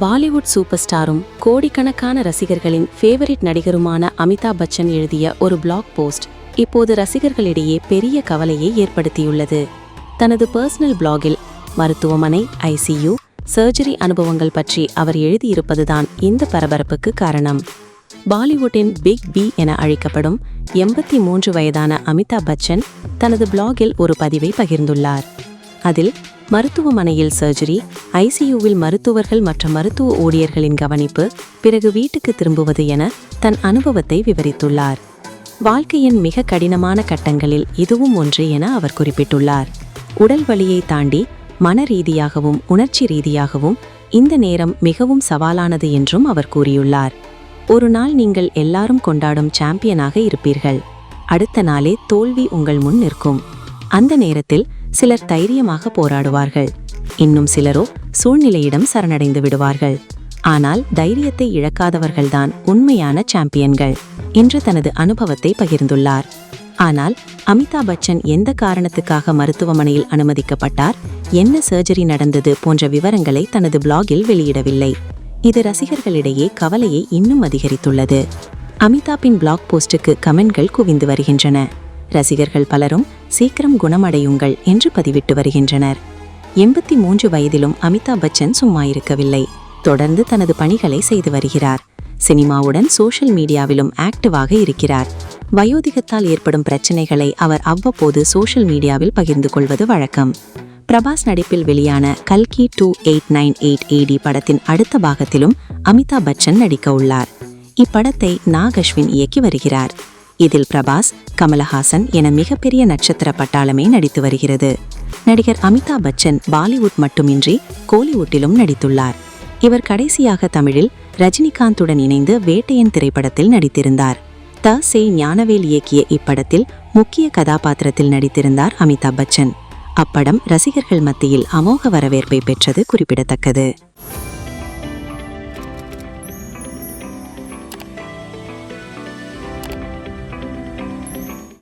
Bollywood super ஸ்டாரும் கோடிக்கணக்கான ரசிகர்களின் favourite நடிகருமான Amitabh Bachchan எழுதிய ஒரு பிளாக் போஸ்ட் இப்போது ரசிகர்களிடையே பெரிய கவலையை ஏற்படுத்தியுள்ளது. தனது பர்சனல் பிளாகில் மருத்துவமனை, ஐசியு, சர்ஜரி அனுபவங்கள் பற்றி அவர் எழுதியிருப்பதுதான் இந்த பரபரப்புக்கு காரணம். பாலிவுட்டின் பிக் பி என அழைக்கப்படும் 83 வயதான அமிதாப் பச்சன் தனது பிளாகில் ஒரு பதிவை பகிர்ந்துள்ளார். அதில் மருத்துவமனையில் சர்ஜரி, ஐசியூவில் மருத்துவர்கள் மற்றும் மருத்துவ ஊழியர்களின் கவனிப்பு, பிறகு வீட்டுக்கு திரும்புவது என தன் அனுபவத்தை விவரித்துள்ளார். வாழ்க்கையின் மிக கடினமான கட்டங்களில் இதுவும் ஒன்று என அவர் குறிப்பிட்டுள்ளார். உடல் வலியை தாண்டி மன ரீதியாகவும் உணர்ச்சி ரீதியாகவும் இந்த நேரம் மிகவும் சவாலானது என்றும் அவர் கூறியுள்ளார். ஒரு நாள் நீங்கள் எல்லாரும் கொண்டாடும் சாம்பியனாக இருப்பீர்கள். அடுத்த நாளே தோல்வி உங்கள் முன் நிற்கும். அந்த நேரத்தில் சிலர் தைரியமாக போராடுவார்கள், இன்னும் சிலரோ சூழ்நிலையிடம் சரணடைந்து விடுவார்கள். ஆனால் தைரியத்தை இழக்காதவர்கள்தான் உண்மையான சாம்பியன்கள் என்று தனது அனுபவத்தை பகிர்ந்துள்ளார். ஆனால் அமிதாப் பச்சன் எந்த காரணத்துக்காக மருத்துவமனையில் அனுமதிக்கப்பட்டார், என்ன சர்ஜரி நடந்தது போன்ற விவரங்களை தனது பிளாகில் வெளியிடவில்லை. இது ரசிகர்களிடையே கவலையை இன்னும் அதிகரித்துள்ளது. அமிதாப்பின் பிளாக் போஸ்டுக்கு கமெண்ட்கள் குவிந்து வருகின்றன. ரசிகர்கள் பலரும் சீக்கிரம் குணமடையுங்கள் என்று பதிவிட்டு வருகின்றனர். 83 வயதிலும் அமிதாப் பச்சன் சும்மா இருக்கவில்லை. தொடர்ந்து தனது பணிகளை செய்து வருகிறார். சினிமாவுடன் சோஷியல் மீடியாவிலும் ஆக்டிவாக இருக்கிறார். வயோதிகத்தால் ஏற்படும் பிரச்சனைகளை அவர் அவ்வப்போது சோஷியல் மீடியாவில் பகிர்ந்து கொள்வது வழக்கம். பிரபாஸ் நடிப்பில் வெளியான கல்கி 2898 AD படத்தின் அடுத்த பாகத்திலும் அமிதாப் பச்சன் நடிக்க உள்ளார். இப்படத்தை நாக் அஸ்வின் இயக்கி வருகிறார். இதில் பிரபாஸ், கமலஹாசன் என மிகப்பெரிய நட்சத்திர பட்டாளமே நடித்து வருகிறது. நடிகர் அமிதாப் பச்சன் பாலிவுட் மட்டுமின்றி கோலிவுட்டிலும் நடித்துள்ளார். இவர் கடைசியாக தமிழில் ரஜினிகாந்துடன் இணைந்து வேட்டையன் திரைப்படத்தில் நடித்திருந்தார். த. ஞானவேல் இயக்கிய இப்படத்தில் முக்கிய கதாபாத்திரத்தில் நடித்திருந்தார் அமிதாப் பச்சன். அப்படம் ரசிகர்கள் மத்தியில் அமோக வரவேற்பை பெற்றது குறிப்பிடத்தக்கது.